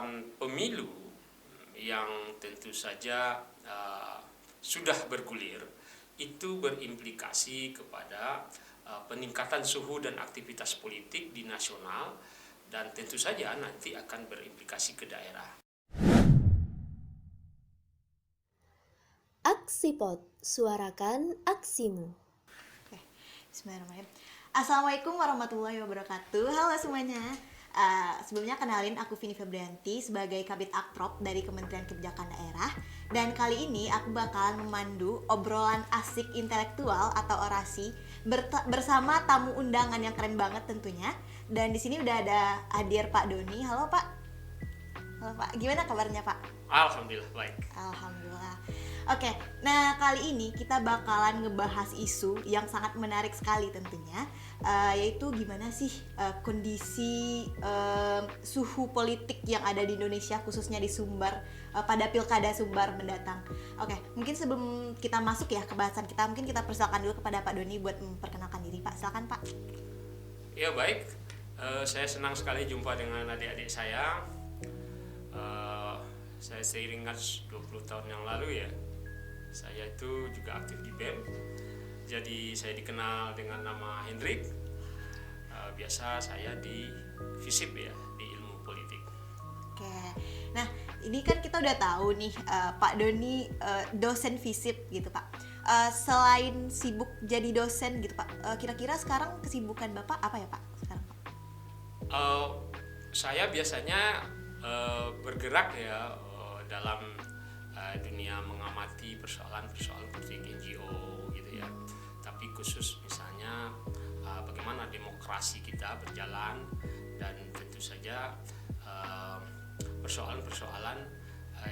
tahapan pemilu yang tentu saja sudah bergulir itu berimplikasi kepada peningkatan suhu dan aktivitas politik di nasional dan tentu saja nanti akan berimplikasi ke daerah. Aksipot, suarakan aksimu. Bismillahirrahmanirrahim. Assalamualaikum warahmatullahi wabarakatuh. Halo semuanya. Sebelumnya kenalin, aku Vini Febrianti sebagai Kabid Akprop dari Kementerian Kebijakan Daerah. Dan kali ini aku bakalan memandu obrolan asik intelektual atau orasi bersama tamu undangan yang keren banget tentunya. Dan di sini udah ada hadir Pak Doni. Halo Pak. Halo Pak. Gimana kabarnya Pak? Alhamdulillah baik. Alhamdulillah. Oke, nah kali ini kita bakalan ngebahas isu yang sangat menarik sekali tentunya, yaitu gimana sih kondisi suhu politik yang ada di Indonesia, khususnya di Sumbar, pada Pilkada Sumbar mendatang. Oke, mungkin sebelum kita masuk ya ke bahasan kita, mungkin kita persilakan dulu kepada Pak Doni buat memperkenalkan diri. Pak, silakan Pak. Ya baik, saya senang sekali jumpa dengan adik-adik saya. Saya seiringan 20 tahun yang lalu ya, saya itu juga aktif di BEM. Jadi saya dikenal dengan nama Hendrik. Biasa saya di FISIP ya, di ilmu politik. Oke, nah ini kan kita udah tahu nih Pak Doni dosen FISIP gitu Pak. Selain sibuk jadi dosen gitu Pak, kira-kira sekarang kesibukan Bapak apa ya Pak sekarang Pak? Saya biasanya bergerak ya dalam dunia mengamati persoalan-persoalan politik NGO gitu ya. Tapi khusus misalnya bagaimana demokrasi kita berjalan dan tentu saja persoalan-persoalan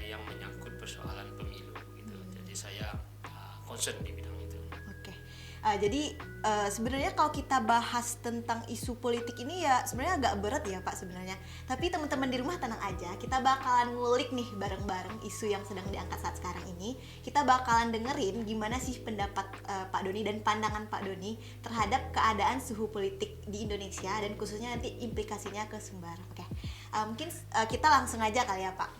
yang menyangkut persoalan pemilu gitu. Jadi saya concern di bidang itu. Oke. Jadi sebenarnya kalau kita bahas tentang isu politik ini ya sebenarnya agak berat ya Pak sebenarnya. Tapi teman-teman di rumah tenang aja, kita bakalan ngulik nih bareng-bareng isu yang sedang diangkat saat sekarang ini. Kita bakalan dengerin gimana sih pendapat Pak Doni dan pandangan Pak Doni terhadap keadaan suhu politik di Indonesia dan khususnya nanti implikasinya ke Sumbar. Oke. Mungkin kita langsung aja kali ya Pak.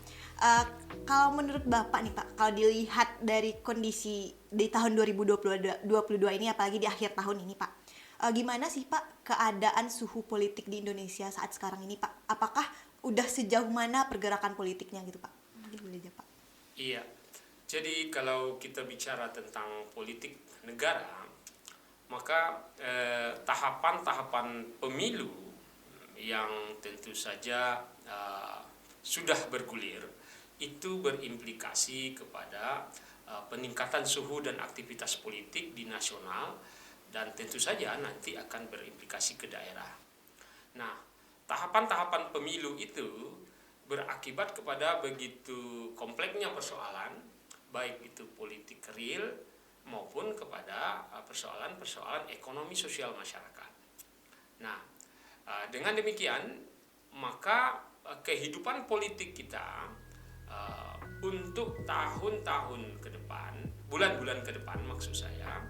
Kalau menurut Bapak nih Pak, kalau dilihat dari kondisi di tahun 2022 ini apalagi di akhir tahun ini Pak, gimana sih Pak keadaan suhu politik di Indonesia saat sekarang ini Pak? Apakah udah sejauh mana pergerakan politiknya gitu Pak? Mungkin boleh aja Pak. Iya, jadi kalau kita bicara tentang politik negara, maka tahapan-tahapan pemilu yang tentu saja sudah bergulir itu berimplikasi kepada peningkatan suhu dan aktivitas politik di nasional dan tentu saja nanti akan berimplikasi ke daerah. Nah, tahapan-tahapan pemilu itu berakibat kepada begitu kompleksnya persoalan, baik itu politik real maupun kepada persoalan-persoalan ekonomi sosial masyarakat. Nah, dengan demikian maka kehidupan politik kita untuk tahun-tahun ke depan, bulan-bulan ke depan maksud saya,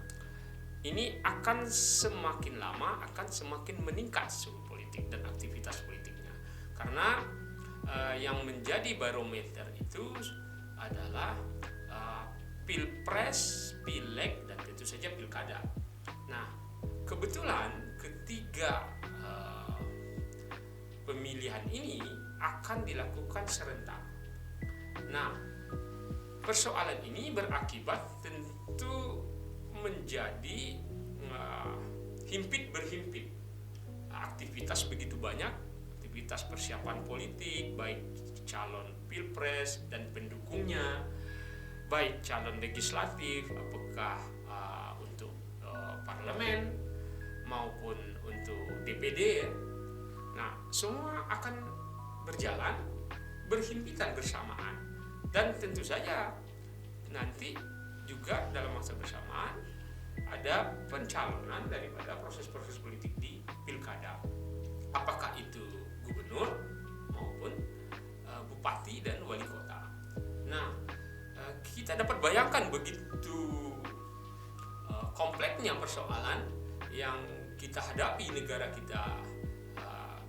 ini akan semakin lama akan semakin meningkat suhu politik dan aktivitas politiknya. Karena yang menjadi barometer itu adalah pilpres, pileg dan tentu saja pilkada. Nah, kebetulan ketiga pemilihan ini akan dilakukan serentak. Nah, persoalan ini berakibat tentu menjadi himpit berhimpit. Aktivitas begitu banyak, aktivitas persiapan politik, baik calon pilpres dan pendukungnya, baik calon legislatif, apakah untuk parlemen maupun untuk DPD ya. Nah, semua akan berjalan berhimpitan bersamaan dan tentu saja nanti juga dalam masa bersamaan ada pencalonan daripada proses-proses politik di pilkada, apakah itu gubernur maupun bupati dan wali kota. Nah, kita dapat bayangkan begitu kompleksnya persoalan yang kita hadapi negara kita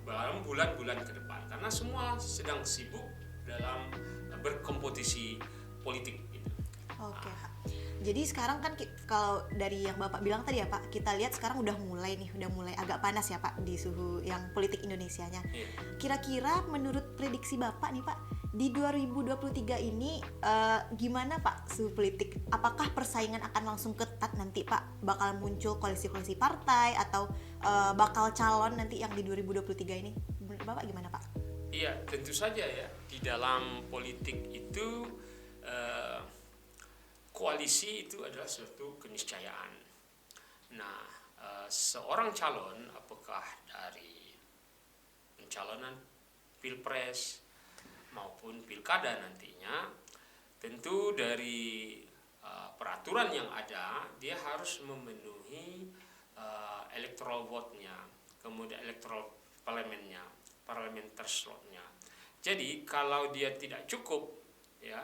dalam bulan-bulan ke depan, karena semua sedang sibuk dalam berkompetisi politik gitu. Oke, Pak. Jadi sekarang kan kalau dari yang Bapak bilang tadi ya Pak, kita lihat sekarang udah mulai agak panas ya Pak di suhu yang politik Indonesianya. Iya. Kira-kira menurut prediksi Bapak nih Pak, di 2023 ini gimana Pak suhu politik? Apakah persaingan akan langsung ketat nanti Pak? Bakal muncul koalisi-koalisi partai atau bakal calon nanti yang di 2023 ini? Menurut Bapak gimana Pak? Iya, tentu saja ya. Di dalam politik itu koalisi itu adalah suatu keniscayaan. Nah, seorang calon, apakah dari pencalonan pilpres maupun pilkada nantinya, tentu dari peraturan yang ada, dia harus memenuhi electoral vote-nya, kemudian electoral parliamentary slot-nya. Jadi kalau dia tidak cukup ya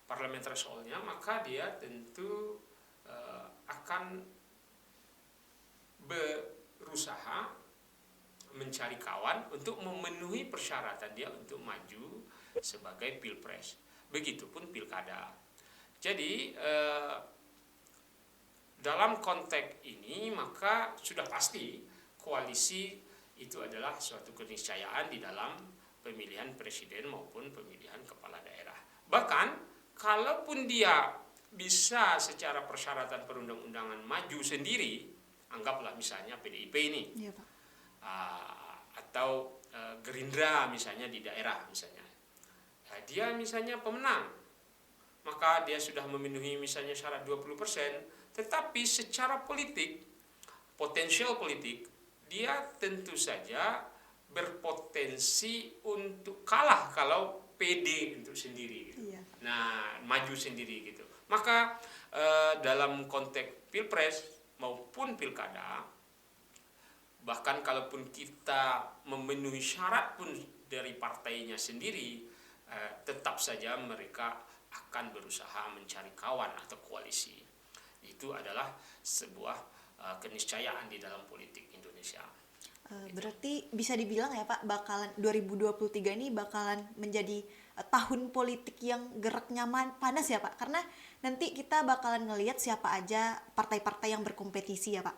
parliamentary slot-nya, maka dia tentu akan berusaha mencari kawan untuk memenuhi persyaratan dia untuk maju sebagai pilpres. Begitupun pilkada. Jadi dalam konteks ini maka sudah pasti koalisi itu adalah suatu keniscayaan di dalam pemilihan presiden maupun pemilihan kepala daerah. Bahkan kalaupun dia bisa secara persyaratan perundang-undangan maju sendiri, anggaplah misalnya PDIP ini, Iya Pak. Atau Gerindra misalnya di daerah misalnya, dia misalnya pemenang, maka dia sudah memenuhi misalnya syarat 20%, tetapi secara politik, potensial politik, dia tentu saja berpotensi untuk kalah kalau PD untuk sendiri gitu. Iya. Nah, maju sendiri gitu. Maka dalam konteks pilpres maupun pilkada, bahkan kalaupun kita memenuhi syarat pun dari partainya sendiri, tetap saja mereka akan berusaha mencari kawan atau koalisi. Itu adalah sebuah keniscayaan di dalam politik Indonesia. Berarti bisa dibilang ya Pak, bakalan 2023 ini bakalan menjadi tahun politik yang geraknya panas ya Pak, karena nanti kita bakalan ngelihat siapa aja partai-partai yang berkompetisi ya Pak.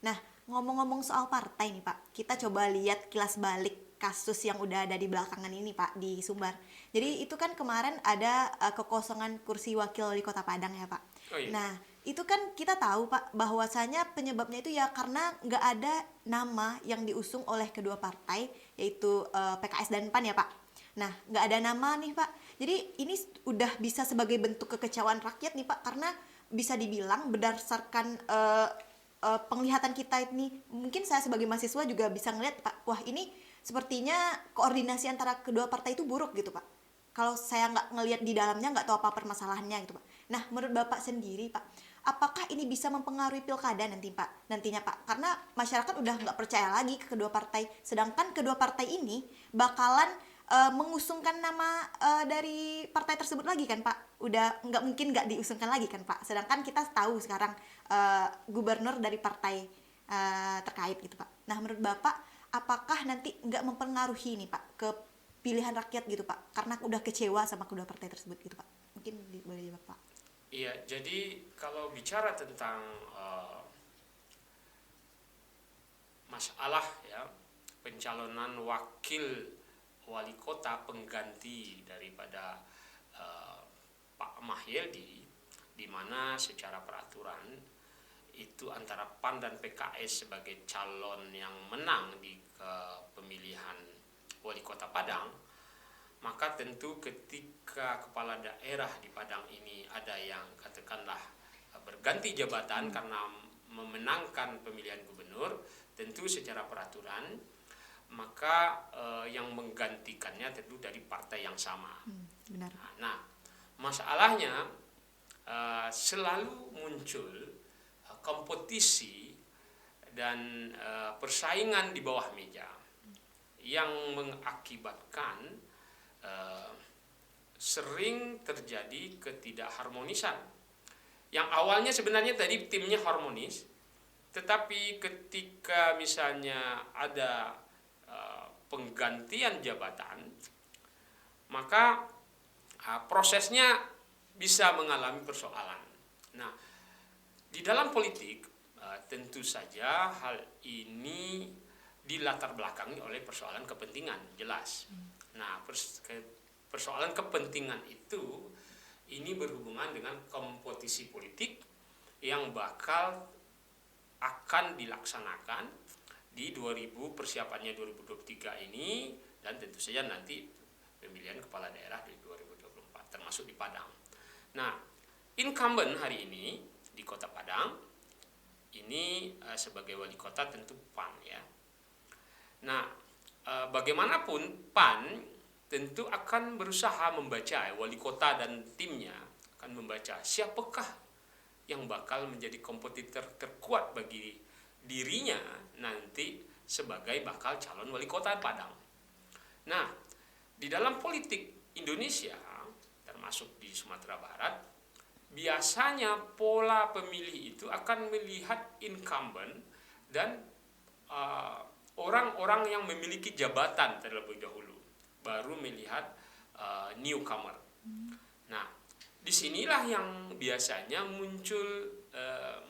Nah, ngomong-ngomong soal partai nih Pak, kita coba lihat kilas balik kasus yang udah ada di belakangan ini Pak di Sumbar. Jadi itu kan kemarin ada kekosongan kursi wakil wali kota Padang ya Pak. Oh iya. Nah, itu kan kita tahu Pak bahwasanya penyebabnya itu ya karena nggak ada nama yang diusung oleh kedua partai, yaitu PKS dan PAN ya Pak. Nah, nggak ada nama nih Pak. Jadi ini udah bisa sebagai bentuk kekecewaan rakyat nih Pak, karena bisa dibilang berdasarkan penglihatan kita ini, mungkin saya sebagai mahasiswa juga bisa ngeliat Pak, wah ini sepertinya koordinasi antara kedua partai itu buruk gitu Pak. Kalau saya nggak ngelihat di dalamnya, nggak tahu apa permasalahannya gitu Pak. Nah, menurut Bapak sendiri Pak, apakah ini bisa mempengaruhi pilkada nantinya Pak? Karena masyarakat udah nggak percaya lagi ke kedua partai, sedangkan kedua partai ini bakalan mengusungkan nama dari partai tersebut lagi kan Pak? Udah nggak mungkin nggak diusungkan lagi kan Pak? Sedangkan kita tahu sekarang gubernur dari partai terkait gitu Pak. Nah, menurut Bapak, apakah nanti nggak mempengaruhi nih Pak ke pilihan rakyat gitu Pak? Karena udah kecewa sama kedua partai tersebut gitu Pak. Mungkin boleh dijawab Pak. Iya, jadi kalau bicara tentang masalah ya pencalonan wakil wali kota pengganti daripada Pak Mahyildi, di mana secara peraturan itu antara PAN dan PKS sebagai calon yang menang di pemilihan wali kota Padang, maka tentu ketika kepala daerah di Padang ini ada yang katakanlah berganti jabatan karena memenangkan pemilihan gubernur, tentu secara peraturan maka yang menggantikannya tentu dari partai yang sama. Benar. Nah, masalahnya selalu muncul kompetisi dan persaingan di bawah meja yang mengakibatkan sering terjadi ketidakharmonisan. Yang awalnya sebenarnya tadi timnya harmonis, tetapi ketika misalnya ada penggantian jabatan, maka prosesnya bisa mengalami persoalan. Nah, di dalam politik tentu saja hal ini dilatar belakangi oleh persoalan kepentingan, jelas. Nah, persoalan kepentingan itu ini berhubungan dengan kompetisi politik yang bakal akan dilaksanakan di persiapannya 2023 ini, dan tentu saja nanti pemilihan kepala daerah di 2024 termasuk di Padang. Nah, incumbent hari ini di Kota Padang ini sebagai wali kota tentu PAN ya. Nah, bagaimanapun PAN tentu akan berusaha membaca, wali kota dan timnya akan membaca siapakah yang bakal menjadi kompetitor terkuat bagi dirinya nanti sebagai bakal calon wali kota Padang. Nah, di dalam politik Indonesia termasuk di Sumatera Barat, biasanya pola pemilih itu akan melihat incumbent dan orang-orang yang memiliki jabatan terlebih dahulu, baru melihat newcomer. Nah, disinilah yang biasanya muncul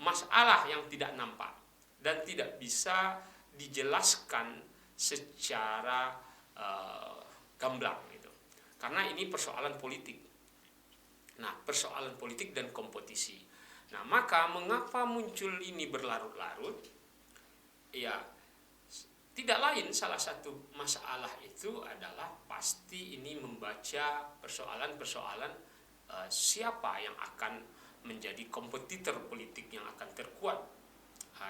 masalah yang tidak nampak dan tidak bisa dijelaskan secara gamblang gitu. Karena ini persoalan politik. Nah, persoalan politik dan kompetisi. Nah, maka mengapa muncul ini berlarut-larut? Ya, tidak lain, salah satu masalah itu adalah pasti ini membaca persoalan-persoalan siapa yang akan menjadi kompetitor politik yang akan terkuat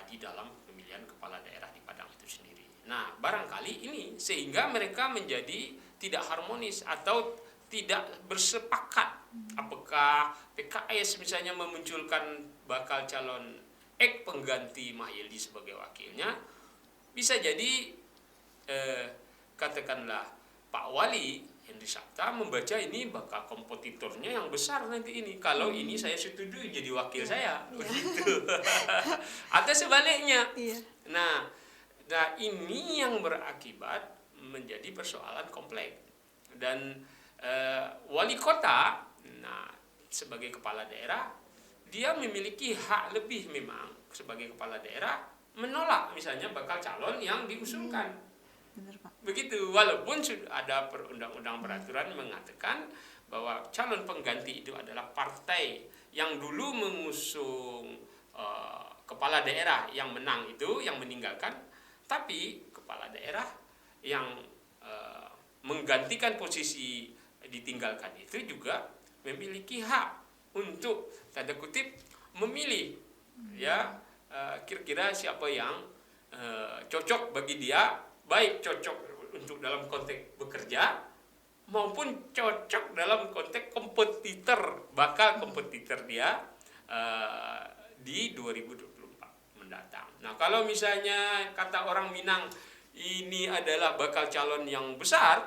di dalam pemilihan kepala daerah di Padang itu sendiri. Nah, barangkali ini sehingga mereka menjadi tidak harmonis atau tidak bersepakat. Apakah PKS misalnya memunculkan bakal calon pengganti Mahyildi sebagai wakilnya, bisa jadi katakanlah Pak Wali Henry Sabta membaca ini bakal kompetitornya yang besar nanti ini. Kalau ini saya setuju jadi wakil saya, begitu. Atau sebaliknya. Nah, ini yang berakibat menjadi persoalan kompleks. Dan wali kota, nah sebagai kepala daerah, dia memiliki hak lebih memang sebagai kepala daerah menolak misalnya bakal calon yang diusulkan. Benar, Pak. Begitu, walaupun sudah ada perundang-undang peraturan mengatakan bahwa calon pengganti itu adalah partai yang dulu mengusung kepala daerah yang menang itu, yang meninggalkan, tapi kepala daerah yang menggantikan posisi ditinggalkan itu juga memiliki hak untuk tanda kutip memilih ya kira-kira siapa yang cocok bagi dia, baik cocok untuk dalam konteks bekerja maupun cocok dalam konteks bakal kompetitor dia di 2024 mendatang. Nah, kalau misalnya kata orang Minang ini adalah bakal calon yang besar,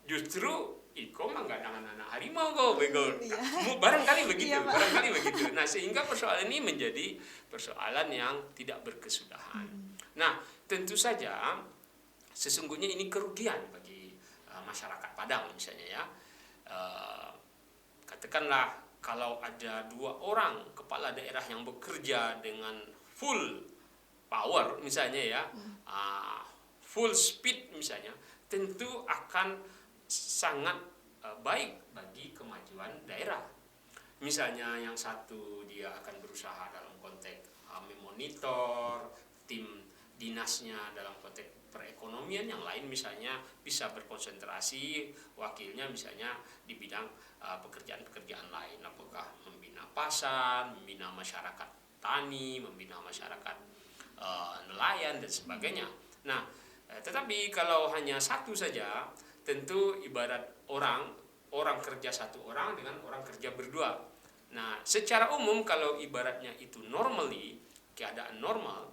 justru Iko mah nggak anak harimau kok, bego. Barangkali begitu, barangkali begitu. Nah, sehingga persoalan ini menjadi persoalan yang tidak berkesudahan. Nah, tentu saja sesungguhnya ini kerugian bagi masyarakat Padang misalnya ya. Katakanlah kalau ada 2 orang kepala daerah yang bekerja dengan full power misalnya ya, full speed misalnya, tentu akan sangat baik bagi kemajuan daerah. Misalnya yang satu dia akan berusaha dalam konteks memonitor tim dinasnya dalam konteks perekonomian, yang lain misalnya bisa berkonsentrasi wakilnya misalnya di bidang pekerjaan-pekerjaan lain, apakah membina pasar, membina masyarakat tani, membina masyarakat nelayan dan sebagainya. Nah, tetapi kalau hanya satu saja, tentu ibarat orang kerja satu orang dengan orang kerja berdua. Nah, secara umum kalau ibaratnya itu normally, keadaan normal,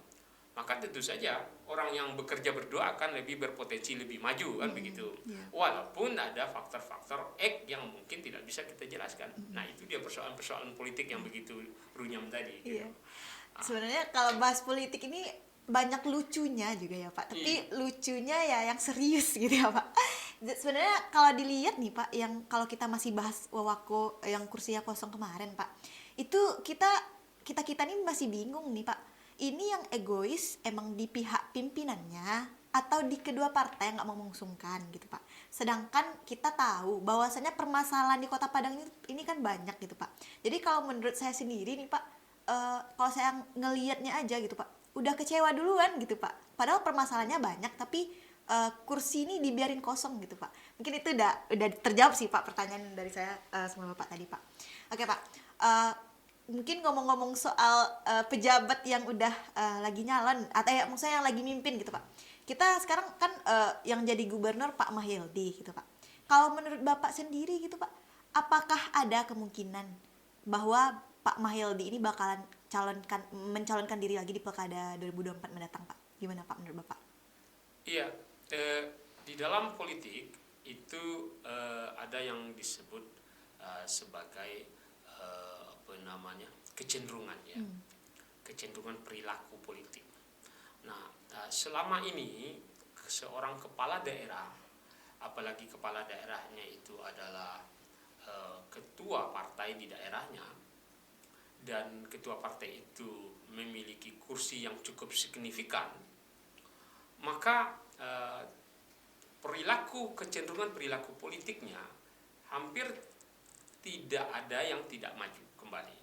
maka tentu saja orang yang bekerja berdua akan lebih berpotensi lebih maju kan begitu. Walaupun ada faktor-faktor yang mungkin tidak bisa kita jelaskan. Nah, itu dia persoalan-persoalan politik yang begitu runyam tadi gitu. Sebenarnya kalau bahas politik ini banyak lucunya juga ya Pak, tapi Iya. lucunya ya yang serius gitu ya Pak. Sebenarnya kalau dilihat nih Pak, yang kalau kita masih bahas Wawako yang kursinya kosong kemarin Pak, itu kita nih masih bingung nih Pak. Ini yang egois emang di pihak pimpinannya atau di kedua partai yang nggak mengusungkan gitu Pak. Sedangkan kita tahu bahwasanya permasalahan di Kota Padang ini kan banyak gitu Pak. Jadi kalau menurut saya sendiri nih Pak, kalau saya ngelihatnya aja gitu Pak, udah kecewa duluan gitu Pak. Padahal permasalahannya banyak tapi kursi ini dibiarin kosong gitu Pak. Mungkin itu udah terjawab sih Pak pertanyaan dari saya sama Bapak tadi Pak. Oke Pak. Eh, Mungkin ngomong-ngomong soal pejabat yang udah lagi nyalon atau ya maksudnya yang lagi mimpin gitu Pak. Kita sekarang kan yang jadi gubernur Pak Mahyildi gitu Pak. Kalau menurut Bapak sendiri gitu Pak, apakah ada kemungkinan bahwa Pak Mahyildi ini bakalan mencalonkan diri lagi di Pilkada 2024 mendatang Pak? Gimana Pak menurut Bapak? Iya, di dalam politik itu ada yang disebut sebagai apa namanya, kecenderungan ya, kecenderungan perilaku politik. Nah, selama ini seorang kepala daerah, apalagi kepala daerahnya itu adalah ketua partai di daerahnya, dan ketua partai itu memiliki kursi yang cukup signifikan, maka kecenderungan perilaku politiknya hampir tidak ada yang tidak maju kembali.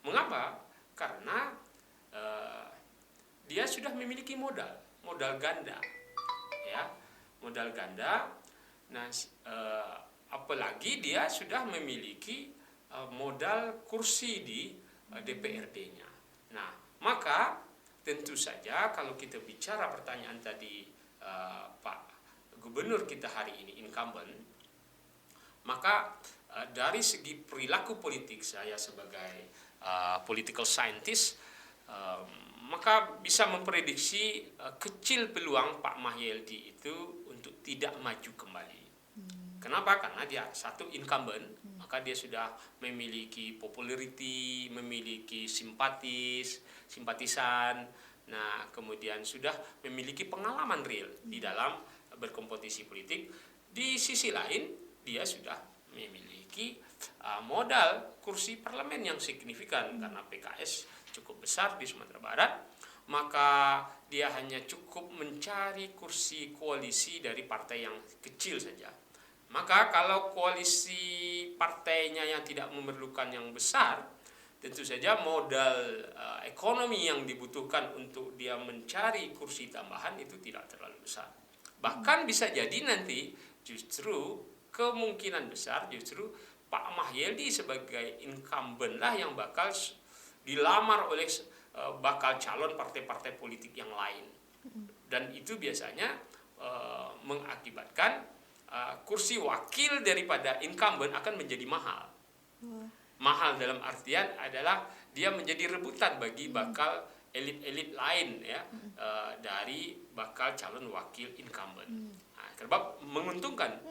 Mengapa? Karena dia sudah memiliki modal ganda, ya, modal ganda. Nah, apalagi dia sudah memiliki modal kursi di DPRD-nya. Nah, maka tentu saja kalau kita bicara pertanyaan tadi Pak Gubernur kita hari ini incumbent, maka dari segi perilaku politik saya sebagai political scientist, maka bisa memprediksi kecil peluang Pak Mahyildi itu untuk tidak maju kembali. Kenapa? Karena dia satu incumbent, maka dia sudah memiliki popularity, memiliki simpatisan. Nah, kemudian sudah memiliki pengalaman real di dalam berkompetisi politik. Di sisi lain, dia sudah memiliki modal kursi parlemen yang signifikan karena PKS cukup besar di Sumatera Barat. Maka dia hanya cukup mencari kursi koalisi dari partai yang kecil saja. Maka kalau koalisi partainya yang tidak memerlukan yang besar, tentu saja modal ekonomi yang dibutuhkan untuk dia mencari kursi tambahan itu tidak terlalu besar. Bahkan bisa jadi nanti justru kemungkinan besar justru Pak Mahyildi sebagai incumbent lah yang bakal dilamar oleh bakal calon partai-partai politik yang lain. Dan itu biasanya mengakibatkan kursi wakil daripada incumbent akan menjadi mahal. Mahal dalam artian adalah dia menjadi rebutan bagi bakal elit-elit lain ya, dari bakal calon wakil incumbent. Nah, sebab menguntungkan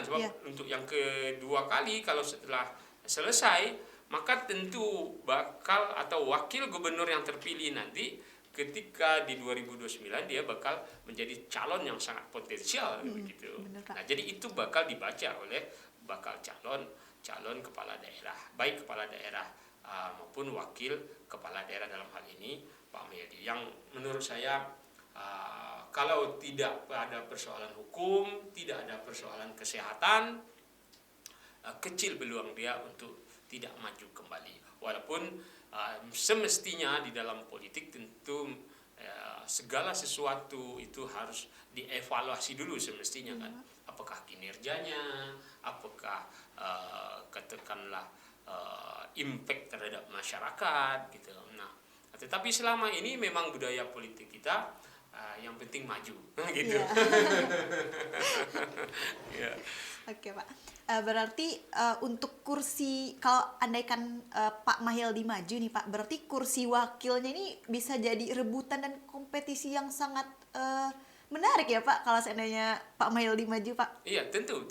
sebab untuk yang kedua kali kalau setelah selesai, maka tentu bakal atau wakil gubernur yang terpilih nanti ketika di 2029 dia bakal menjadi calon yang sangat potensial begitu. Nah, jadi itu bakal dibaca oleh bakal calon kepala daerah, baik kepala daerah maupun wakil kepala daerah dalam hal ini Pak Mahyildi. Yang menurut saya kalau tidak ada persoalan hukum, tidak ada persoalan kesehatan, kecil peluang dia untuk tidak maju kembali. Walaupun semestinya di dalam politik tentu segala sesuatu itu harus dievaluasi dulu semestinya kan. Apakah kinerjanya, apakah katakanlah impact terhadap masyarakat gitu. Nah, tetapi selama ini memang budaya politik kita yang penting maju gitu. Yeah. Oke Pak, berarti untuk kursi kalau andaikan Pak Mahyildi maju nih Pak, berarti kursi wakilnya ini bisa jadi rebutan dan kompetisi yang sangat menarik ya Pak kalau seandainya Pak Mahyildi maju Pak. Iya tentu.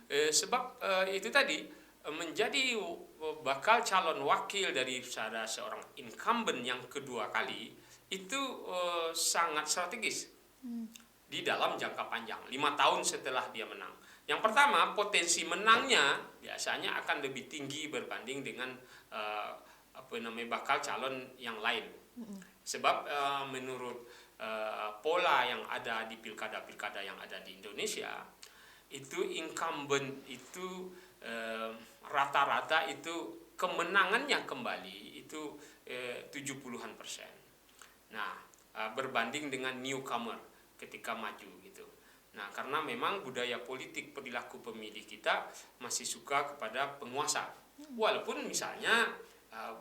Sebab itu tadi menjadi bakal calon wakil dari seorang incumbent yang kedua kali itu sangat strategis di dalam jangka panjang 5 tahun setelah dia menang. Yang pertama, potensi menangnya biasanya akan lebih tinggi berbanding dengan bakal calon yang lain. Sebab menurut pola yang ada di pilkada-pilkada yang ada di Indonesia, itu incumbent itu rata-rata itu kemenangannya kembali itu 70-an%. Nah, berbanding dengan newcomer ketika maju gitu. Nah, karena memang budaya politik perilaku pemilih kita masih suka kepada penguasa. Walaupun misalnya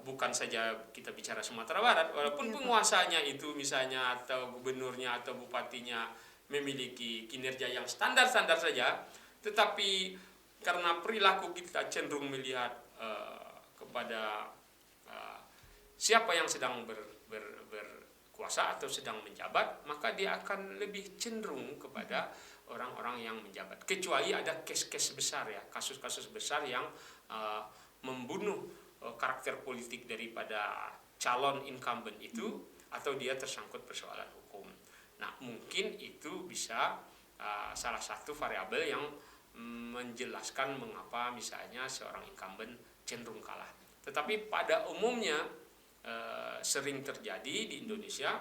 bukan saja kita bicara Sumatera Barat, walaupun penguasanya itu misalnya atau gubernurnya atau bupatinya memiliki kinerja yang standar-standar saja, tetapi karena perilaku kita cenderung melihat kepada siapa yang sedang berkuasa atau sedang menjabat, maka dia akan lebih cenderung kepada orang-orang yang menjabat. Kecuali ada kes-kes besar ya, kasus-kasus besar yang membunuh karakter politik daripada calon incumbent itu, atau dia tersangkut persoalan hukum. Nah, mungkin itu bisa salah satu variabel yang menjelaskan mengapa misalnya seorang incumbent cenderung kalah. Tetapi pada umumnya sering terjadi di Indonesia,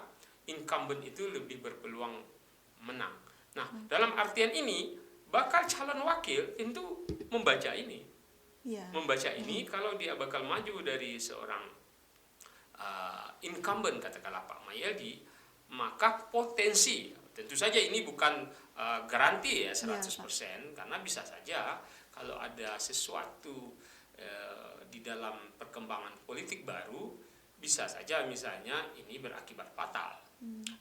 incumbent itu lebih berpeluang menang. Nah, dalam artian ini, bakal calon wakil tentu membaca ini. Membaca ini, kalau dia bakal maju dari seorang incumbent, katakanlah Pak Mayildi, maka potensi, tentu saja ini bukan garansi ya 100%, karena bisa saja kalau ada sesuatu di dalam perkembangan politik baru, bisa saja misalnya ini berakibat fatal.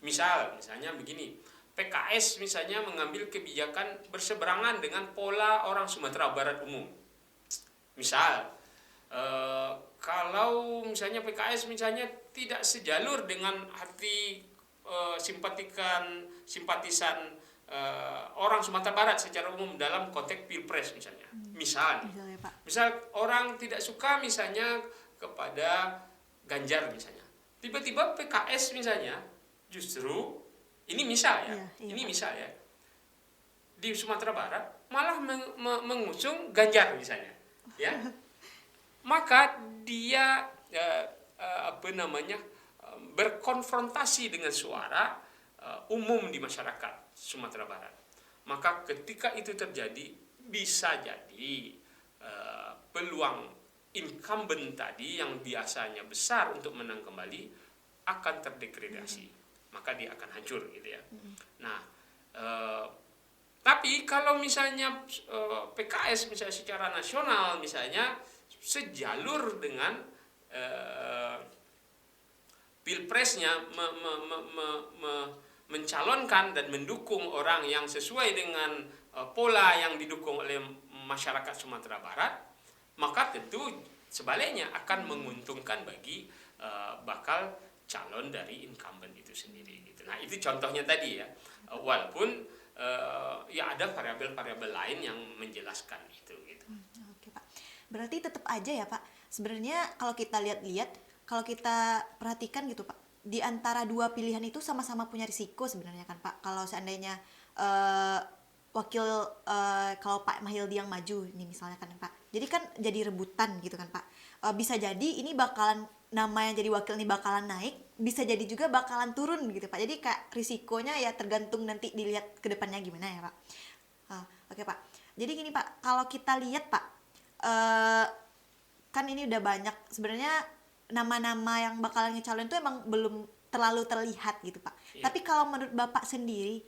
Misalnya begini, PKS misalnya mengambil kebijakan berseberangan dengan pola orang Sumatera Barat umum. Misal, kalau misalnya PKS misalnya tidak sejalur dengan hati simpatisan orang Sumatera Barat secara umum dalam konteks pilpres misalnya. Misal orang tidak suka misalnya kepada Ganjar misalnya. Tiba-tiba PKS misalnya justru ini misal ya, misal ya, di Sumatera Barat malah mengusung Ganjar misalnya, ya, maka dia berkonfrontasi dengan suara umum di masyarakat Sumatera Barat. Maka ketika itu terjadi, bisa jadi peluang incumbent tadi yang biasanya besar untuk menang kembali akan terdegradasi, maka dia akan hancur gitu ya. Nah, tapi kalau misalnya PKS misalnya secara nasional misalnya sejalur dengan pilpresnya mencalonkan dan mendukung orang yang sesuai dengan pola yang didukung oleh masyarakat Sumatera Barat, maka tentu sebaliknya akan menguntungkan bagi bakal calon dari incumbent itu sendiri gitu. Nah, itu contohnya tadi ya. Walaupun ya ada variabel-variabel lain yang menjelaskan itu gitu. Oke, Pak. Berarti tetap aja ya, Pak. Sebenarnya kalau kita lihat-lihat, kalau kita perhatikan gitu, Pak, di antara dua pilihan itu sama-sama punya risiko sebenarnya kan, Pak. Kalau seandainya kalau Pak Mayildi yang maju nih misalnya kan, Pak. Jadi kan jadi rebutan gitu kan, Pak. Bisa jadi ini bakalan, nama yang jadi wakil ini bakalan naik, bisa jadi juga bakalan turun gitu, Pak. Jadi Kak, risikonya ya tergantung nanti dilihat ke depannya gimana ya, Pak. Oke, Pak. Jadi gini, Pak, kalau kita lihat, Pak, kan ini udah banyak sebenarnya nama-nama yang bakalan ngecalon itu emang belum terlalu terlihat gitu, Pak. Tapi kalau menurut Bapak sendiri,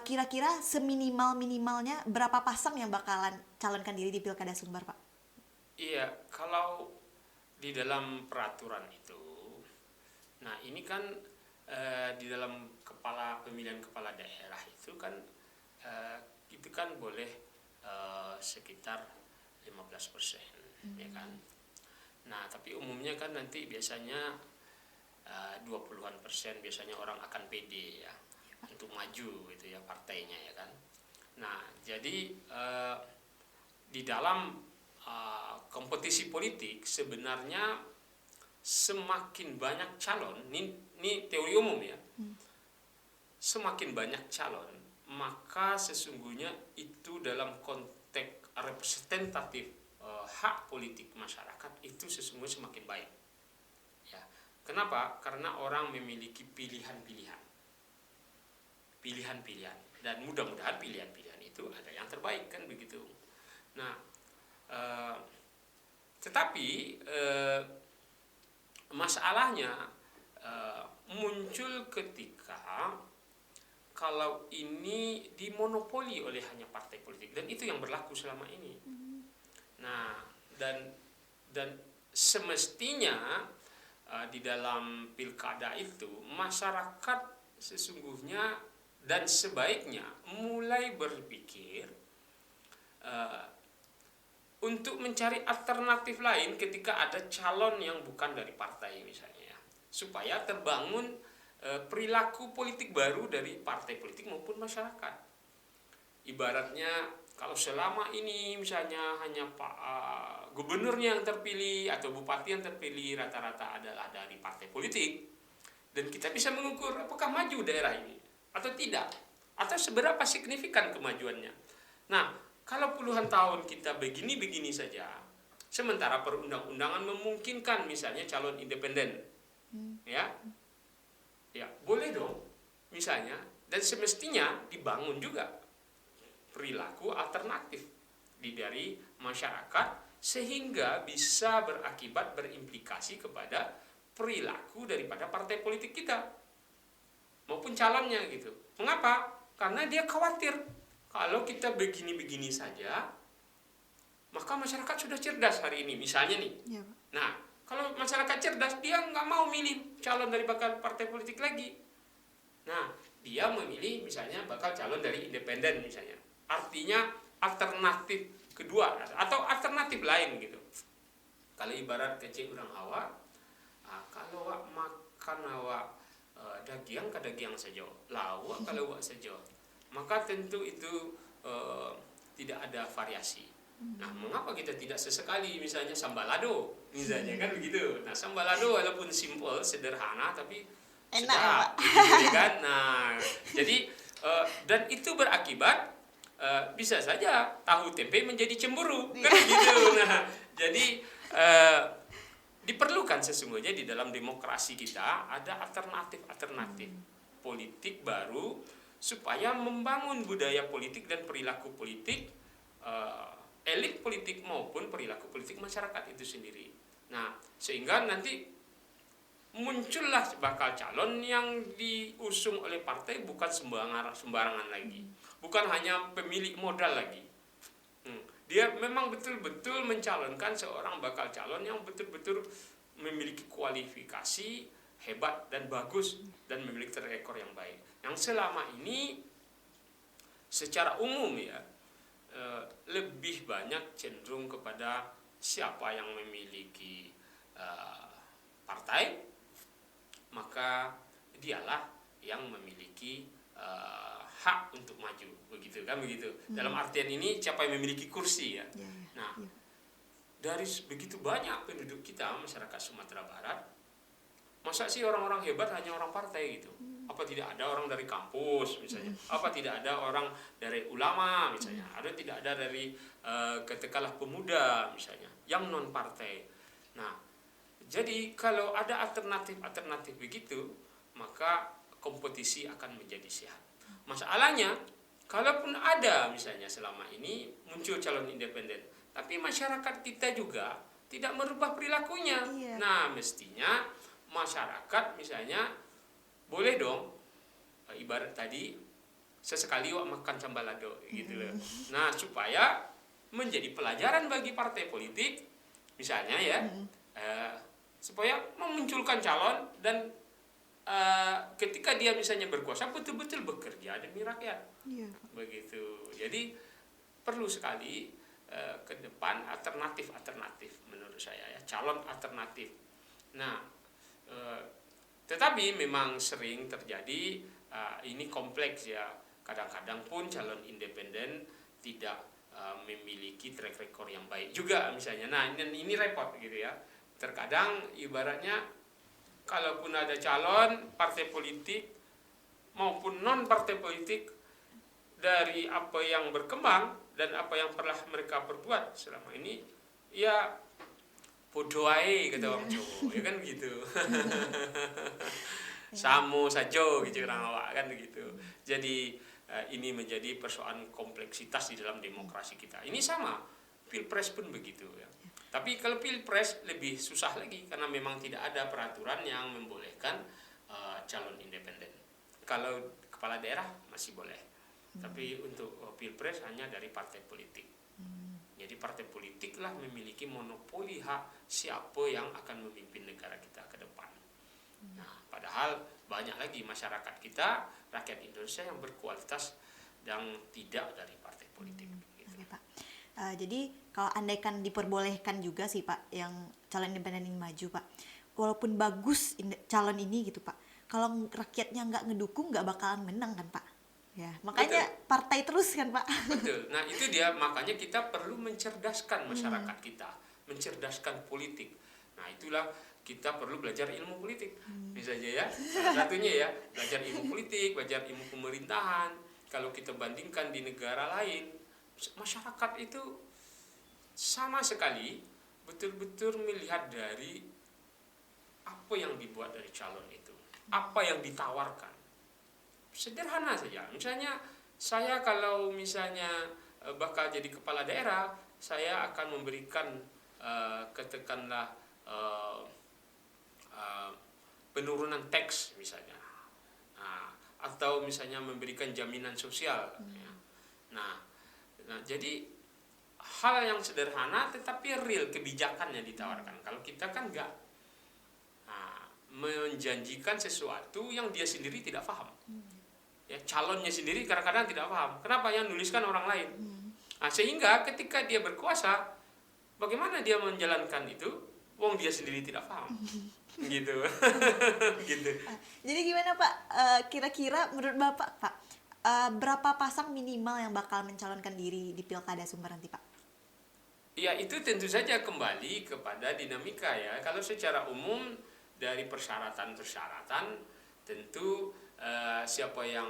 kira-kira seminimal-minimalnya berapa pasang yang bakalan calonkan diri di Pilkada Sumbar, Pak? Iya, kalau di dalam peraturan itu, nah ini kan di dalam pemilihan kepala daerah itu kan boleh sekitar 15%, ya kan. Nah, tapi umumnya kan nanti biasanya 20-an% biasanya orang akan pede ya untuk maju gitu ya partainya ya kan. Nah, jadi di dalam kompetisi politik sebenarnya semakin banyak calon, ini teori umum ya, semakin banyak calon, maka sesungguhnya itu dalam konteks representatif hak politik masyarakat itu sesungguhnya semakin baik. Ya. Kenapa? Karena orang memiliki pilihan-pilihan, dan mudah-mudahan pilihan-pilihan itu ada yang terbaik, kan begitu. Nah, tetapi masalahnya muncul ketika kalau ini dimonopoli oleh hanya partai politik, dan itu yang berlaku selama ini. Nah, dan semestinya di dalam pilkada itu masyarakat sesungguhnya dan sebaiknya mulai berpikir untuk mencari alternatif lain ketika ada calon yang bukan dari partai misalnya, ya, supaya terbangun perilaku politik baru dari partai politik maupun masyarakat. Ibaratnya kalau selama ini misalnya hanya gubernurnya yang terpilih atau bupati yang terpilih rata-rata adalah dari partai politik, dan kita bisa mengukur apakah maju daerah ini atau tidak, atau seberapa signifikan kemajuannya. Nah, kalau puluhan tahun kita begini-begini saja, sementara perundang-undangan memungkinkan misalnya calon independen, ya boleh dong misalnya, dan semestinya dibangun juga perilaku alternatif dari masyarakat sehingga bisa berakibat berimplikasi kepada perilaku daripada partai politik kita maupun calonnya gitu. Mengapa? Karena dia khawatir kalau kita begini-begini saja, maka masyarakat sudah cerdas hari ini, misalnya nih. Ya, Pak. Nah, kalau masyarakat cerdas, dia nggak mau milih calon dari bakal partai politik lagi. Nah, dia memilih misalnya bakal calon dari independen misalnya. Artinya alternatif kedua atau alternatif lain gitu. Kalau ibarat kecil urang Hawa, kalau awak makan awak daging ke daging saja, lawak kalau awak saja, maka tentu itu tidak ada variasi. Nah, mengapa kita tidak sesekali misalnya sambalado misalnya, kan begitu. Nah, sambalado walaupun simple, sederhana, tapi sedap, gitu, kan. Nah, jadi dan itu berakibat bisa saja tahu tempe menjadi cemburu, kan begitu. Nah, jadi diperlukan sesungguhnya di dalam demokrasi kita ada alternatif politik baru supaya membangun budaya politik dan perilaku politik elit politik maupun perilaku politik masyarakat itu sendiri. Nah, sehingga nanti muncullah bakal calon yang diusung oleh partai bukan sembarangan lagi, bukan hanya pemilik modal lagi. Dia memang betul-betul mencalonkan seorang bakal calon yang betul-betul memiliki kualifikasi hebat dan bagus dan memiliki track record yang baik. Yang selama ini secara umum ya lebih banyak cenderung kepada siapa yang memiliki partai, maka dialah yang memiliki hak untuk maju, begitu kan begitu. Dalam artian ini siapa yang memiliki kursi ya. Nah, dari begitu banyak penduduk kita masyarakat Sumatera Barat, masa sih orang-orang hebat hanya orang partai gitu? Apa tidak ada orang dari kampus misalnya? Apa tidak ada orang dari ulama misalnya? Ada tidak ada dari katakanlah pemuda misalnya yang non partai. Nah, jadi kalau ada alternatif begitu, maka kompetisi akan menjadi sehat. Masalahnya, kalaupun ada misalnya selama ini muncul calon independen, tapi masyarakat kita juga tidak merubah perilakunya. Iya. Nah, mestinya masyarakat misalnya boleh dong, ibarat tadi sesekali makan sambalado gitu loh. Nah, supaya menjadi pelajaran bagi partai politik misalnya ya, supaya memunculkan calon dan ketika dia misalnya berkuasa betul-betul bekerja demi rakyat. Iya. Begitu. Jadi perlu sekali ke depan alternatif menurut saya ya, calon alternatif. Nah, tetapi memang sering terjadi ini kompleks ya. Kadang-kadang pun calon independen tidak memiliki track record yang baik juga misalnya. Nah, ini repot gitu ya. Terkadang ibaratnya kalaupun ada calon partai politik maupun non partai politik, dari apa yang berkembang dan apa yang pernah mereka perbuat selama ini, ya podo ae kata orang Jawa, ya kan gitu. Samo saja gitu orang awak kan gitu. Jadi ini menjadi persoalan kompleksitas di dalam demokrasi kita. Ini sama, Pilpres pun begitu ya. Tapi kalau Pilpres lebih susah lagi karena memang tidak ada peraturan yang membolehkan calon independen. Kalau kepala daerah masih boleh. Tapi untuk Pilpres hanya dari partai politik. Jadi partai politik lah memiliki monopoli hak siapa yang akan memimpin negara kita ke depan. Nah, padahal banyak lagi masyarakat kita, rakyat Indonesia yang berkualitas dan tidak dari partai politik. Gitu. Oke, Pak. Jadi kalau andaikan diperbolehkan juga sih Pak, yang calon independen ini maju Pak, walaupun bagus calon ini gitu Pak, kalau rakyatnya nggak ngedukung nggak bakalan menang kan Pak? Ya, makanya Betul. Partai terus kan Pak. Betul. Nah itu dia, makanya kita perlu mencerdaskan masyarakat kita, mencerdaskan politik. Nah itulah kita perlu belajar ilmu politik, misalnya ya. Salah satunya ya belajar ilmu politik, belajar ilmu pemerintahan. Kalau kita bandingkan di negara lain, masyarakat itu sama sekali betul-betul melihat dari apa yang dibuat dari calon itu, apa yang ditawarkan. Sederhana saja, misalnya saya kalau misalnya bakal jadi kepala daerah, saya akan memberikan katakanlah penurunan teks misalnya, atau misalnya memberikan jaminan sosial. Nah, jadi hal yang sederhana tetapi real, kebijakannya ditawarkan. Kalau kita kan enggak menjanjikan sesuatu yang dia sendiri tidak paham. Ya, calonnya sendiri kadang-kadang tidak paham. Kenapa? Yang nuliskan orang lain. Nah, sehingga ketika dia berkuasa, bagaimana dia menjalankan itu? Wong dia sendiri tidak paham. Gitu. Gitu. Jadi gimana Pak? Kira-kira menurut Bapak Pak, berapa pasang minimal yang bakal mencalonkan diri di Pilkada Sumber nanti Pak? Ya itu tentu saja kembali kepada dinamika ya. Kalau secara umum dari persyaratan-persyaratan tentu siapa yang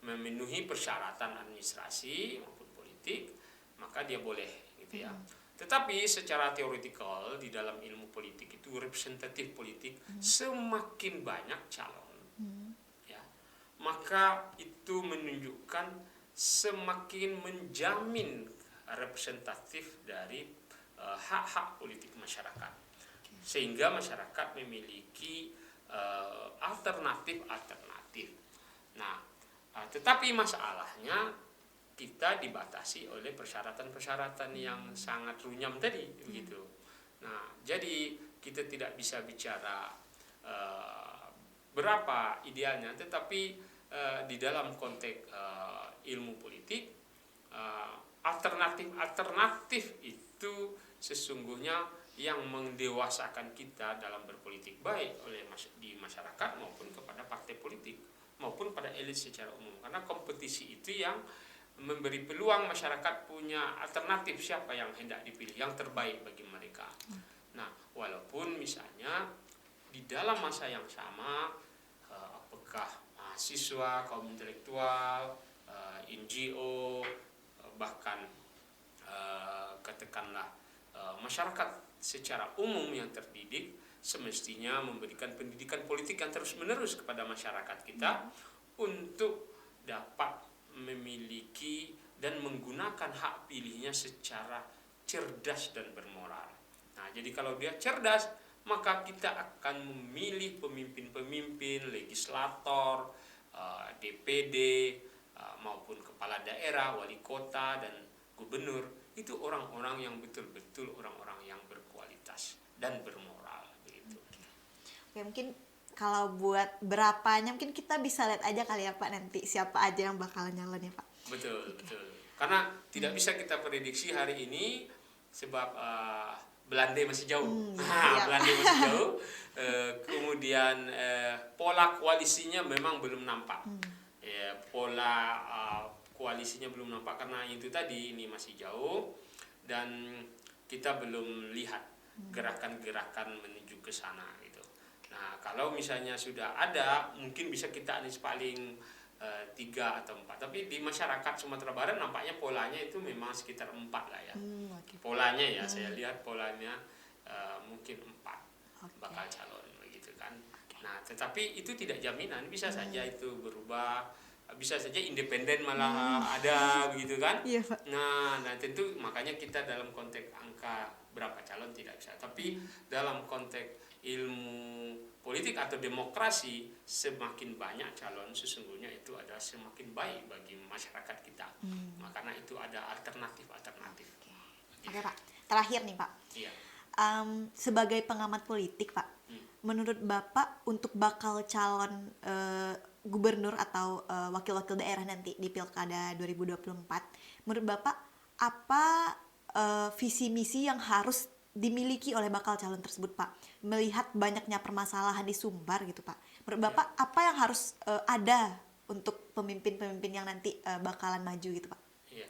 memenuhi persyaratan administrasi maupun politik maka dia boleh gitu ya. Tetapi secara teoretikal di dalam ilmu politik itu representatif politik, semakin banyak calon ya, maka itu menunjukkan semakin menjamin representatif dari hak-hak politik masyarakat, sehingga masyarakat memiliki alternatif. Nah, tetapi masalahnya kita dibatasi oleh persyaratan-persyaratan yang sangat runyam tadi, begitu. Nah, jadi kita tidak bisa bicara berapa idealnya, tetapi di dalam konteks ilmu politik, alternatif itu sesungguhnya yang mendewasakan kita dalam berpolitik, baik oleh di masyarakat maupun kepada partai politik maupun pada elit secara umum, karena kompetisi itu yang memberi peluang masyarakat punya alternatif siapa yang hendak dipilih yang terbaik bagi mereka. Nah, walaupun misalnya di dalam masa yang sama apakah mahasiswa, kaum intelektual, NGO, bahkan katakanlah masyarakat secara umum yang terdidik semestinya memberikan pendidikan politik yang terus-menerus kepada masyarakat kita untuk dapat memiliki dan menggunakan hak pilihnya secara cerdas dan bermoral. Nah, jadi kalau dia cerdas, maka kita akan memilih pemimpin-pemimpin, legislator, DPD, maupun kepala daerah, wali kota, dan gubernur. Itu orang-orang yang betul-betul orang-orang yang berkualitas dan bermoral. Begitu. Oke, mungkin kalau buat berapanya mungkin kita bisa lihat aja kali ya Pak nanti siapa aja yang bakal nyalon ya Pak. Betul, betul. Karena tidak bisa kita prediksi hari ini sebab Belanda masih jauh. Belanda masih jauh. Kemudian pola koalisinya memang belum nampak. Ya, pola koalisinya belum nampak karena itu tadi ini masih jauh dan kita belum lihat gerakan-gerakan menuju ke sana gitu. Nah, kalau misalnya sudah ada, mungkin bisa kita anies paling 3 atau 4. Tapi di masyarakat Sumatera Barat nampaknya polanya itu memang sekitar 4 lah ya. Polanya ya, saya lihat polanya mungkin 4 bakal calon begitu kan. Nah, tetapi itu tidak jaminan, bisa saja itu berubah, bisa saja independen malah ada begitu kan. Iya, Pak. Nah, tentu makanya kita dalam konteks angka berapa calon tidak bisa, tapi dalam konteks ilmu politik atau demokrasi, semakin banyak calon sesungguhnya itu adalah semakin baik bagi masyarakat kita. Karena itu ada alternatif. Oke, Pak. Terakhir nih, Pak. Iya. Sebagai pengamat politik, Pak, menurut Bapak untuk bakal calon gubernur atau wakil-wakil daerah nanti di Pilkada 2024, menurut Bapak apa visi misi yang harus dimiliki oleh bakal calon tersebut, Pak? Melihat banyaknya permasalahan di Sumbar gitu, Pak. Menurut Bapak apa yang harus ada untuk pemimpin-pemimpin yang nanti bakalan maju gitu, Pak? Iya.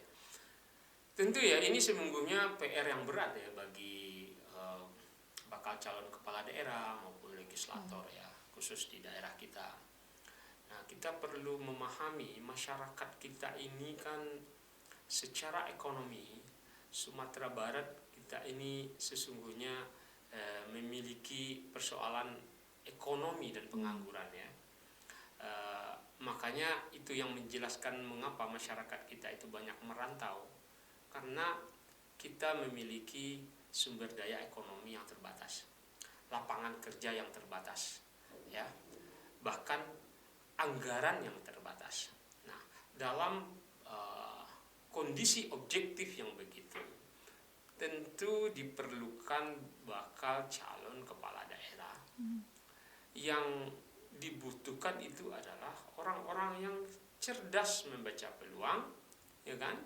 Tentu ya ini sesungguhnya PR yang berat ya bagi bakal calon kepala daerah maupun legislator ya, khusus di daerah kita. Nah, kita perlu memahami masyarakat kita ini kan secara ekonomi Sumatera Barat kita ini sesungguhnya memiliki persoalan ekonomi dan pengangguran ya. Makanya itu yang menjelaskan mengapa masyarakat kita itu banyak merantau, karena kita memiliki sumber daya ekonomi yang terbatas, lapangan kerja yang terbatas ya, bahkan anggaran yang terbatas. Nah, dalam kondisi objektif yang begitu, tentu diperlukan bakal calon kepala daerah. Yang dibutuhkan itu adalah orang-orang yang cerdas membaca peluang, ya kan?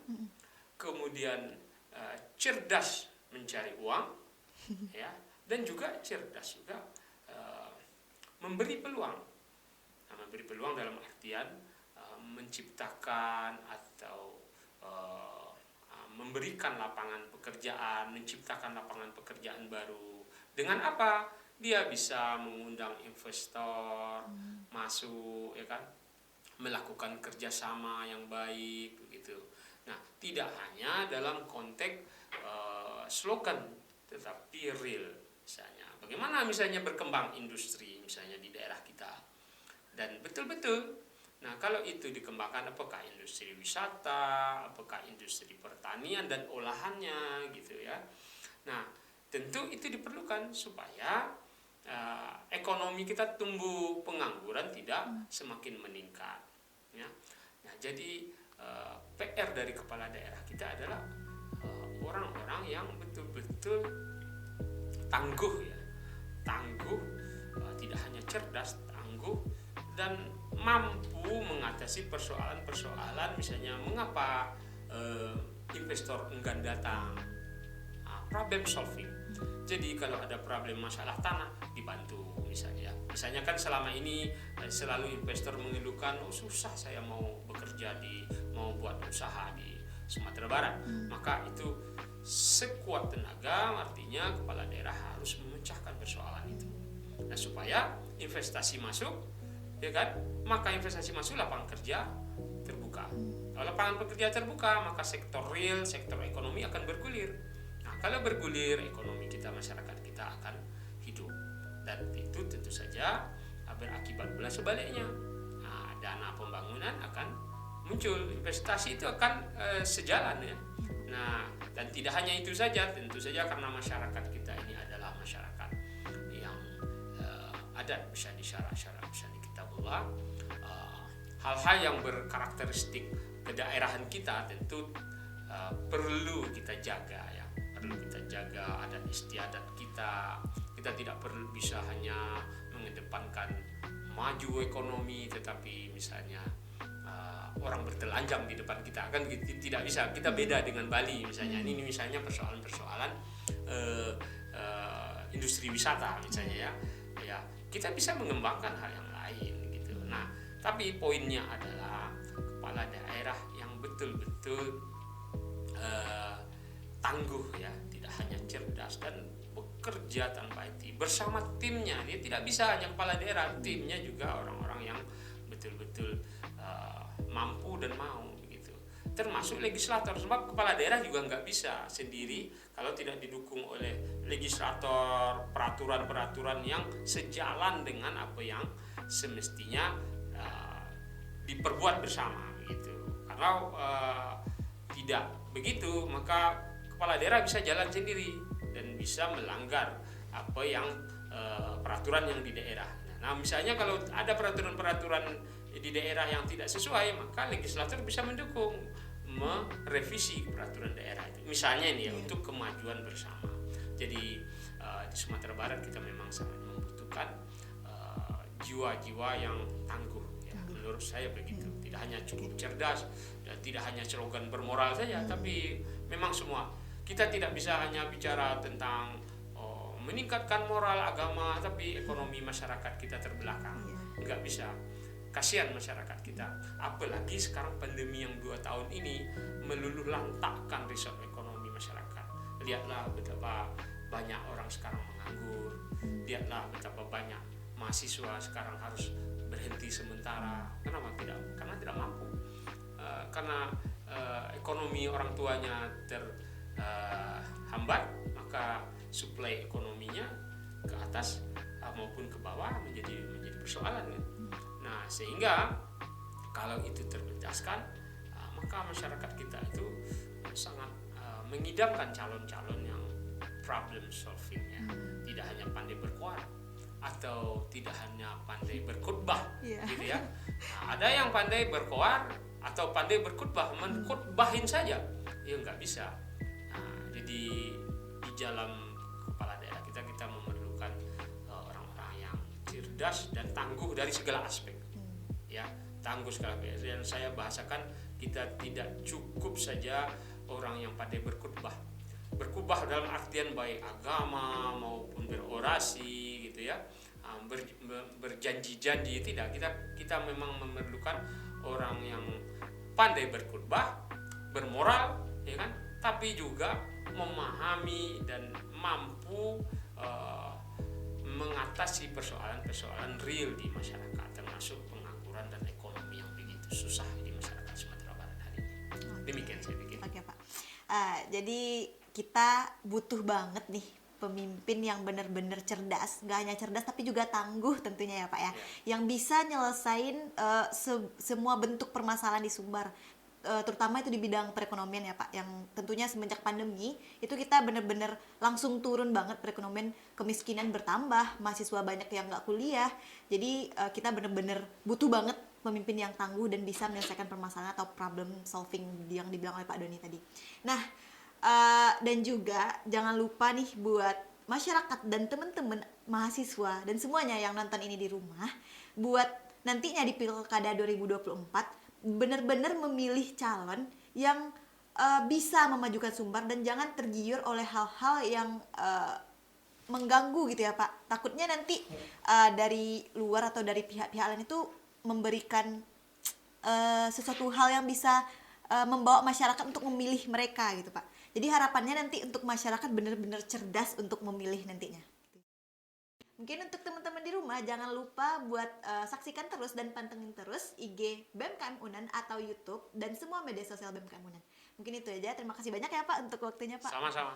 Kemudian cerdas mencari uang, ya, dan juga cerdas juga memberi peluang. Nah, memberi peluang dalam artian menciptakan atau memberikan lapangan pekerjaan, menciptakan lapangan pekerjaan baru. Dengan apa? Dia bisa mengundang investor masuk, ya kan? Melakukan kerjasama yang baik, begitu. Nah, tidak hanya dalam konteks slogan, tetapi real. Misalnya, bagaimana misalnya berkembang industri misalnya di daerah kita, dan betul-betul. Nah, kalau itu dikembangkan, apakah industri wisata, apakah industri pertanian dan olahannya, gitu ya. Nah, tentu itu diperlukan supaya ekonomi kita tumbuh, pengangguran tidak semakin meningkat. Ya. Nah, jadi PR dari kepala daerah kita adalah orang-orang yang betul-betul tangguh ya, tangguh, tidak hanya cerdas, tangguh dan mampu mengatasi persoalan-persoalan, misalnya mengapa investor enggan datang, problem solving. Jadi kalau ada problem masalah tanah dibantu misalnya kan selama ini selalu investor mengeluhkan, susah saya mau bekerja mau buat usaha di Sumatera Barat. Maka itu sekuat tenaga, artinya kepala daerah harus memecahkan persoalan itu. Nah, supaya investasi masuk, ya kan? Maka investasi masuk, lapangan kerja terbuka. Kalau lapangan pekerjaan terbuka, maka sektor real, sektor ekonomi akan bergulir. Nah, kalau bergulir, ekonomi kita, masyarakat kita akan hidup. Dan itu tentu saja berakibat pula sebaliknya. Nah, dana pembangunan akan muncul, investasi itu akan sejalan ya. Nah, dan tidak hanya itu saja, tentu saja karena masyarakat kita ini adalah masyarakat yang adat, bisa di syarak-syarak, bisa di kitabullah. Hal-hal yang berkarakteristik kedaerahan kita tentu perlu kita jaga ya, perlu kita jaga adat istiadat kita. Kita tidak perlu bisa hanya mengedepankan maju ekonomi, tetapi misalnya orang bertelanjang di depan kita, kan tidak bisa. Kita beda dengan Bali misalnya. Ini misalnya persoalan-persoalan industri wisata misalnya ya kita bisa mengembangkan hal yang lain gitu. Nah, tapi poinnya adalah kepala daerah yang betul-betul tangguh ya, tidak hanya cerdas dan bekerja tanpa henti bersama timnya. Dia tidak bisa hanya kepala daerah, timnya juga orang-orang yang betul-betul mampu dan mau begitu. Termasuk legislator, sebab kepala daerah juga nggak bisa sendiri kalau tidak didukung oleh legislator, peraturan-peraturan yang sejalan dengan apa yang semestinya diperbuat bersama gitu. Kalau tidak begitu, maka kepala daerah bisa jalan sendiri dan bisa melanggar apa yang peraturan yang di daerah. Nah, misalnya kalau ada peraturan-peraturan di daerah yang tidak sesuai, maka legislator bisa mendukung merevisi peraturan daerah itu. Misalnya ini ya, untuk kemajuan bersama. Jadi di Sumatera Barat kita memang sangat membutuhkan jiwa-jiwa yang tangguh. Ya, menurut saya begitu. Tidak hanya cukup cerdas dan tidak hanya slogan bermoral saja, tapi memang semua. Kita tidak bisa hanya bicara tentang meningkatkan moral agama, tapi ekonomi masyarakat kita terbelakang. Nggak bisa. Kasihan masyarakat kita. Apalagi sekarang pandemi yang 2 tahun ini meluluh lantakkan resort ekonomi masyarakat. Lihatlah betapa banyak orang sekarang menganggur. Lihatlah betapa banyak mahasiswa sekarang harus berhenti sementara. Kenapa tidak? Karena tidak mampu. Karena ekonomi orang tuanya terhambat, maka suplai ekonominya ke atas maupun ke bawah menjadi persoalan kan? Nah, sehingga kalau itu terbedaskan, maka masyarakat kita itu sangat mengidamkan calon-calon yang problem solving ya. Tidak hanya pandai berkuar atau tidak hanya pandai berkhutbah gitu ya. Nah, ada yang pandai berkoar atau pandai berkhutbah, menkhutbahin saja ya nggak bisa. Nah, jadi di dalam kepala daerah kita memerlukan orang-orang yang cerdas dan tangguh dari segala aspek ya, tangguh segala aspek. Dan saya bahasakan, kita tidak cukup saja orang yang pandai berkhutbah dalam artian baik agama maupun berorasi gitu ya, berjanji-janji. Tidak, kita memang memerlukan orang yang pandai berkhutbah, bermoral ya kan, tapi juga memahami dan mampu mengatasi persoalan-persoalan real di masyarakat, termasuk pengangguran dan ekonomi yang begitu susah di masyarakat Sumatera Barat hari ini. Demikian saya pikir. Oke Pak. Jadi kita butuh banget nih pemimpin yang benar-benar cerdas, nggak hanya cerdas tapi juga tangguh tentunya ya Pak ya, yang bisa nyelesain semua bentuk permasalahan di Sumbar, terutama itu di bidang perekonomian ya Pak, yang tentunya semenjak pandemi itu kita benar-benar langsung turun banget perekonomian, kemiskinan bertambah, mahasiswa banyak yang nggak kuliah. Jadi kita benar-benar butuh banget pemimpin yang tangguh dan bisa menyelesaikan permasalahan atau problem solving yang dibilang oleh Pak Doni tadi. Nah, dan juga jangan lupa nih buat masyarakat dan teman-teman mahasiswa dan semuanya yang nonton ini di rumah, buat nantinya di Pilkada 2024 benar-benar memilih calon yang bisa memajukan Sumbar dan jangan tergiur oleh hal-hal yang mengganggu gitu ya Pak. Takutnya nanti dari luar atau dari pihak-pihak lain itu memberikan sesuatu hal yang bisa membawa masyarakat untuk memilih mereka gitu Pak. Jadi harapannya nanti untuk masyarakat benar-benar cerdas untuk memilih nantinya. Mungkin untuk teman-teman di rumah jangan lupa buat saksikan terus dan pantengin terus IG BEMKM Unan atau YouTube dan semua media sosial BEMKM Unan. Mungkin itu aja. Terima kasih banyak ya Pak untuk waktunya Pak. Sama-sama.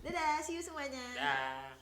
Dadah, see you semuanya. Dah.